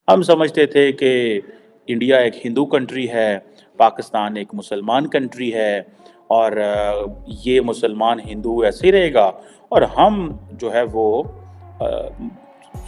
हम समझते थे कि इंडिया एक हिंदू कंट्री है, पाकिस्तान एक मुसलमान कंट्री है और ये मुसलमान हिंदू ऐसे ही रहेगा और हम जो है वो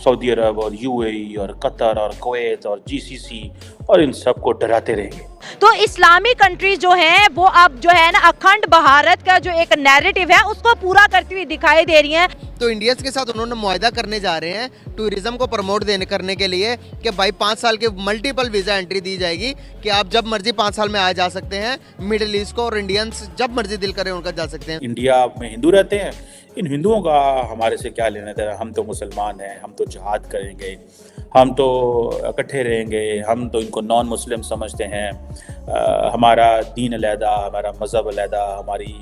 सऊदी अरब और यूएई और कतर और कुवैत और जीसीसी और इन सब को डराते रहेंगे। तो इस्लामिक कंट्रीज जो हैं वो अब जो है ना अखंड भारत का जो एक नैरेटिव है उसको पूरा करती हुई दिखाई दे रही हैं। तो इंडियंस के साथ उन्होंने मुआहदा करने जा रहे हैं टूरिज्म को प्रमोट करने के लिए कि भाई 5 साल के मल्टीपल वीज़ा एंट्री दी जाएगी कि आप जब मर्जी 5 साल में आ जा सकते हैं मिडिल ईस्ट को, और इंडियंस जब मर्जी दिल करे उनका जा सकते हैं। इंडिया में हिंदू रहते हैं, इन हिंदुओं का हमारे से क्या लेना देना, हम तो मुसलमान हैं, हम तो जिहाद करेंगे, हम तो इकट्ठे रहेंगे, हम तो इनको नॉन मुस्लिम समझते हैं, हमारा दीन अलहदा, हमारा मज़हब अलहदा, हमारी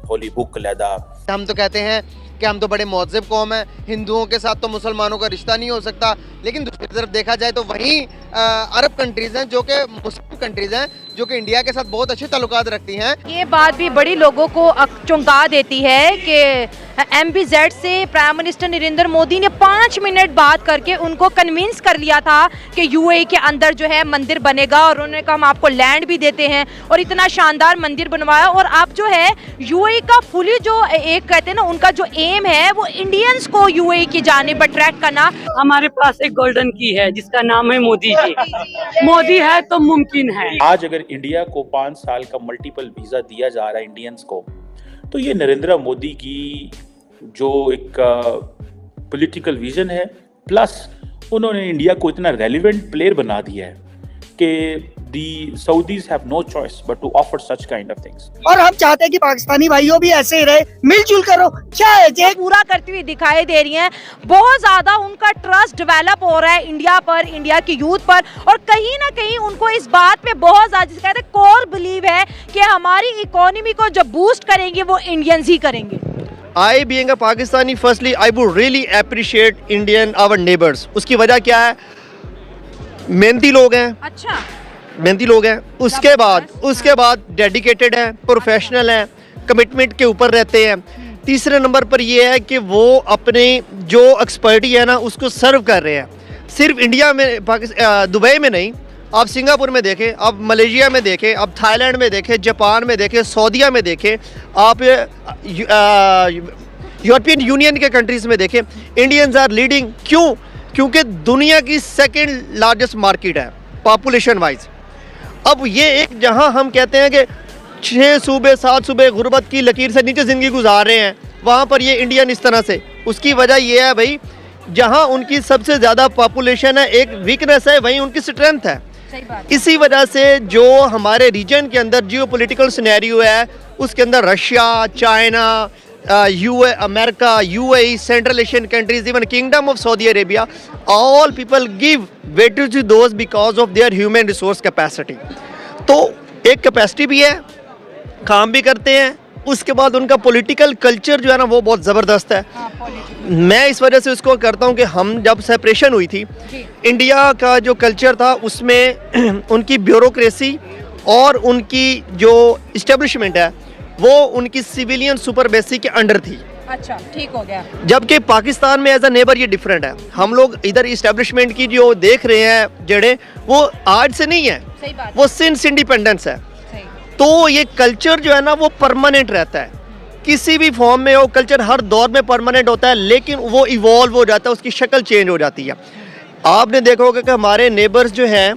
होली बुक अलहदा। हम तो कहते हैं कि हम तो बड़े महज़ब कौम हैं, हिंदुओं के साथ तो मुसलमानों का रिश्ता नहीं हो सकता, लेकिन दूसरी तरफ देखा जाए तो वहीं अरब कंट्रीज़ हैं जो कि मुस्लिम कंट्रीज़ हैं जो कि इंडिया के साथ बहुत अच्छे ताल्लुकात रखती हैं। ये बात भी बड़ी लोगों को चौंका देती है कि MPZ से प्राइम मिनिस्टर नरेंद्र मोदी ने 5 मिनट बात करके उनको कन्विंस कर लिया था कि UAE के अंदर जो है मंदिर बनेगा, और उन्होंने कहा हम आपको लैंड भी देते हैं, और इतना शानदार मंदिर बनवाया। और अब जो है UAE का फुली जो एक कहते हैं ना उनका जो एम है वो इंडियंस को UAE की जानिब अट्रैक्ट करना। हमारे पास एक गोल्डन की है जिसका नाम है मोदी जी। मोदी है तो मुमकिन है। आज अगर इंडिया को 5 साल का मल्टीपल वीज़ा दिया जा रहा है इंडियंस को, तो ये नरेंद्र मोदी की जो एक पॉलिटिकल विजन है, प्लस उन्होंने इंडिया को इतना रेलिवेंट प्लेयर बना दिया है कि the Saudis have no choice but to offer such kind of things। और हम चाहते हैं कि पाकिस्तानी भाइयों भी ऐसे ही रहे, मिलजुल करो, क्या है जे पूरा करती हुई दिखाई दे रही हैं। बहुत ज्यादा उनका ट्रस्ट डेवलप हो रहा है इंडिया पर, इंडिया की यूथ पर, और कहीं ना कहीं उनको इस बात पे बहुत ज्यादा जिसे कहते हैं कोर बिलीव है कि हमारी इकोनॉमी को जो बूस्ट करेंगे वो इंडियंस ही करेंगे। I being a Pakistani, firstly I would really appreciate Indian our neighbors। उसकी वजह क्या है? मेहनती लोग हैं। अच्छा, मेहनती लोग हैं, उसके बाद डेडिकेटेड हैं, प्रोफेशनल हैं, कमिटमेंट के ऊपर रहते हैं। तीसरे नंबर पर ये है कि वो अपने जो एक्सपर्टी है ना उसको सर्व कर रहे हैं, सिर्फ इंडिया में, दुबई में नहीं, आप सिंगापुर में देखें, आप मलेशिया में देखें, आप थाईलैंड में देखें, जापान में देखें, सऊदीया में देखें, आप यूरोपियन यूनियन के कंट्रीज़ में देखें, इंडियंस आर लीडिंग। क्यों? क्योंकि दुनिया की सेकंड लार्जेस्ट मार्केट है पॉपुलेशन वाइज। अब ये एक जहां हम कहते हैं कि 6 सूबे 7 सूबे गुर्बत की लकीर से नीचे ज़िंदगी गुजार रहे हैं, वहाँ पर ये इंडियन इस तरह से, उसकी वजह ये है भाई जहाँ उनकी सबसे ज़्यादा पॉपुलेशन है, एक वीकनेस है, वहीं उनकी स्ट्रेंथ है। इसी वजह से जो हमारे रीजन के अंदर जियो पोलिटिकल सिनेरियो है उसके अंदर Russia, China, America, UAE, Central Asian countries, even kingdom of Saudi Arabia, all people give weightage to those because of their human resource capacity. तो एक कैपेसिटी भी है, काम भी करते हैं, उसके बाद उनका पॉलिटिकल कल्चर जो है ना वो बहुत ज़बरदस्त है। मैं इस वजह से उसको करता हूँ कि हम जब सेपरेशन हुई थी, इंडिया का जो कल्चर था उसमें उनकी ब्यूरोक्रेसी और उनकी जो इस्टेब्लिशमेंट है वो उनकी सिविलियन सुपर बेसिक के अंडर थी। अच्छा, ठीक हो गया। जबकि पाकिस्तान में एज अ नेबर ये डिफरेंट है। हम लोग इधर इस्टेब्लिशमेंट की जो देख रहे हैं जड़ें वो आज से नहीं है, सही बात, वो सिंस इंडिपेंडेंस है। तो ये कल्चर जो है ना वो परमानेंट रहता है, किसी भी फॉर्म में वो कल्चर हर दौर में परमानेंट होता है, लेकिन वो इवॉल्व हो जाता है, उसकी शक्ल चेंज हो जाती है। आपने देखा होगा कि हमारे नेबर्स जो हैं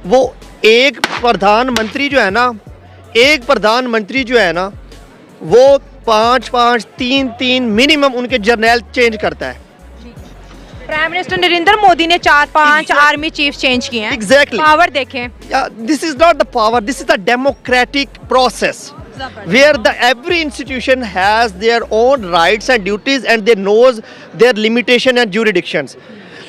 वो एक प्रधानमंत्री जो है ना वो 5-5, 3-3 मिनिमम उनके जर्नल चेंज करता है। प्राइम मिनिस्टर नरेंद्र मोदी ने 4-5 आर्मी चीफ चेंज किए हैं। एग्जैक्टली, पावर देखें, this is not the power, this is the democratic process where every institution has their own rights and duties and they knows their limitation and jurisdictions।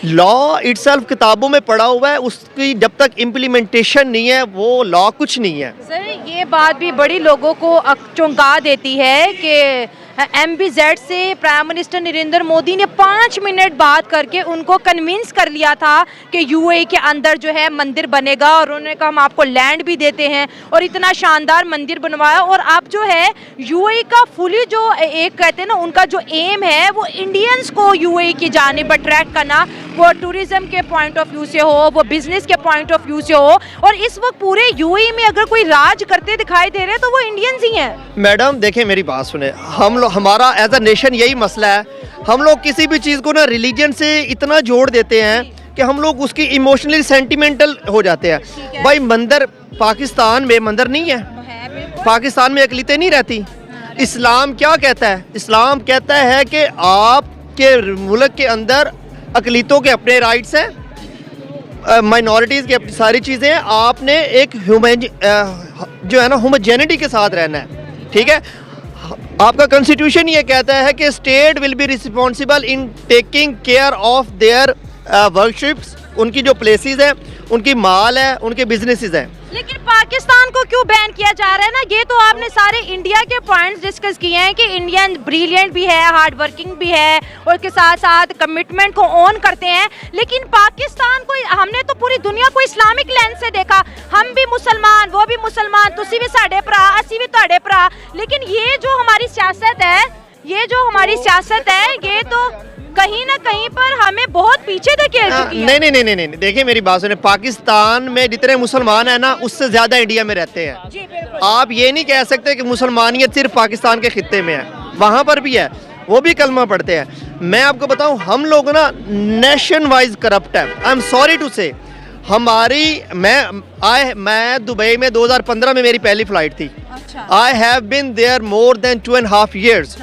Law itself किताबों में पढ़ा हुआ है, उसकी जब तक इम्प्लीमेंटेशन नहीं है वो लॉ कुछ नहीं है। सर ये बात भी बड़ी लोगों को चौंका देती है कि MBZ से प्राइम मिनिस्टर नरेंद्र मोदी ने 5 मिनट बात करके उनको कन्विंस कर लिया था कि UAE के अंदर जो है मंदिर बनेगा, और उन्होंने कहा हम आपको लैंड भी देते हैं, और इतना शानदार मंदिर बनवाया। और अब जो है UAE का फुली जो एक कहते हैं ना उनका जो एम है वो इंडियंस को UAE की जानिब अट्रैक्ट करना, वो टूरिज्म के पॉइंट ऑफ व्यू से हो, वो बिजनेस के पॉइंट ऑफ व्यू से हो। और इस वक्त पूरे UAE में अगर कोई राज करते दिखाई दे रहे हैं तो वो इंडियंस ही हैं। मैडम देखें, मेरी बात सुने, हम लोग, हमारा एज अ नेशन यही मसला है, हम लोग किसी भी चीज़ को ना रिलीजन से इतना जोड़ देते हैं कि हम लोग उसकी इमोशनली सेंटिमेंटल हो जाते हैं। भाई मंदिर पाकिस्तान में मंदिर नहीं है, पाकिस्तान में अकलीतें नहीं रहती। इस्लाम क्या कहता है? इस्लाम कहता है कि आपके मुल्क के अंदर अकलीतों के अपने राइट्स हैं, माइनॉरिटीज़ की अपनी सारी चीज़ें हैं, आपने एक ह्यूमन जो है ना होमोजेनिटी के साथ रहना है, ठीक है। आपका कॉन्स्टिट्यूशन ये कहता है कि state will be responsible in taking care of their worships, उनकी जो प्लेसेस हैं, उनकी माल है, उनके बिजनेसेस हैं। लेकिन पाकिस्तान को क्यों बैन किया जा रहा है ना? ये तो आपने सारे इंडिया के पॉइंट्स डिस्कस किए हैं कि इंडियन ब्रिलियंट भी है, हार्ड वर्किंग भी है, और के साथ साथ कमिटमेंट को ऑन करते हैं। लेकिन पाकिस्तान को हमने तो पूरी दुनिया को इस्लामिक लेंस से देखा, हम भी मुसलमान, वो भी मुसलमान, तुसी भी साडे भरा, असी भी तुहाडे भरा। लेकिन ये जो हमारी सियासत है, ये जो हमारी सियासत है, ये तो कहीं ना कहीं पर हमें बहुत पीछे धकेल चुकी है। नहीं, देखिए मेरी बात सुने, पाकिस्तान में जितने मुसलमान हैं ना उससे ज़्यादा इंडिया में रहते हैं। आप ये नहीं कह सकते कि मुसलमानियत सिर्फ पाकिस्तान के खित्ते में है, वहाँ पर भी है, वो भी कलमा पढ़ते हैं। मैं आपको बताऊँ, हम लोग ना नेशन वाइज करप्ट है। आई एम सॉरी टू से, हमारी मैं दुबई में 2015 में मेरी पहली फ्लाइट थी। I have been there more than 2.5 years,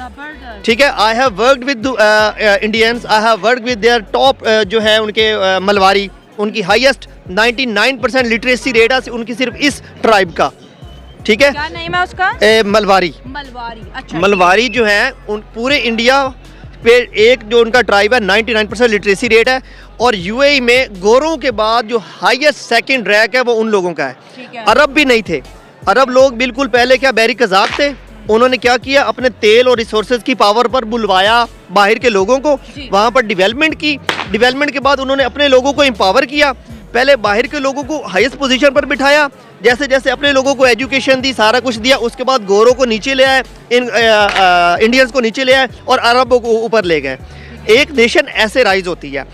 ठीक है। I have worked with Indians, I have worked with their top जो है उनके मलवारी, उनकी हाईएस्ट 99% लिटरेसी रेट है उनकी सिर्फ इस ट्राइब का, ठीक है। क्या नाम है उसका? मलवारी। अच्छा, मलवारी जो है उन पूरे इंडिया पे एक जो उनका ट्राइब है 99% लिटरेसी रेट है, और UAE में गोरों के बाद जो हाईएस्ट सेकंड रैंक है वो उन लोगों का है। अरब भी नहीं थे, अरब लोग बिल्कुल पहले क्या बैरी कज़ाक थे, उन्होंने क्या किया, अपने तेल और रिसोर्सेज की पावर पर बुलवाया बाहर के लोगों को, वहाँ पर डेवलपमेंट की, डेवलपमेंट के बाद उन्होंने अपने लोगों को एम्पावर किया, पहले बाहर के लोगों को हाईएस्ट पोजीशन पर बिठाया, जैसे जैसे अपने लोगों को एजुकेशन दी, सारा कुछ दिया, उसके बाद गोरों को नीचे ले आए, इंडियंस को नीचे ले आए और अरबों को ऊपर ले गए। एक नेशन ऐसे राइज होती है।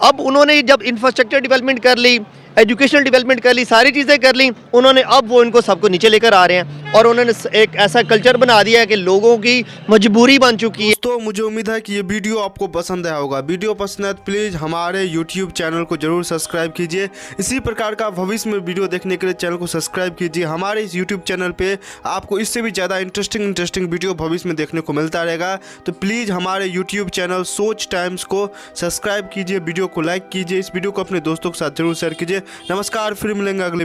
अब उन्होंने जब इंफ्रास्ट्रक्चर डेवलपमेंट कर ली, एजुकेशनल डेवलपमेंट कर ली, सारी चीज़ें कर ली, उन्होंने अब वो इनको सबको नीचे लेकर आ रहे हैं, और उन्होंने एक ऐसा कल्चर बना दिया है कि लोगों की मजबूरी बन चुकी है। तो मुझे उम्मीद है कि ये वीडियो आपको पसंद आया होगा। वीडियो पसंद है तो प्लीज़ हमारे YouTube चैनल को जरूर सब्सक्राइब कीजिए। इसी प्रकार का भविष्य में वीडियो देखने के लिए चैनल को सब्सक्राइब कीजिए। हमारे इस YouTube चैनल पे आपको इससे भी ज़्यादा इंटरेस्टिंग वीडियो भविष्य में देखने को मिलता रहेगा। तो प्लीज़ हमारे YouTube चैनल सोच टाइम्स को सब्सक्राइब कीजिए, वीडियो को लाइक कीजिए, इस वीडियो को अपने दोस्तों के साथ जरूर शेयर कीजिए। नमस्कार, फिर मिलेंगे अगले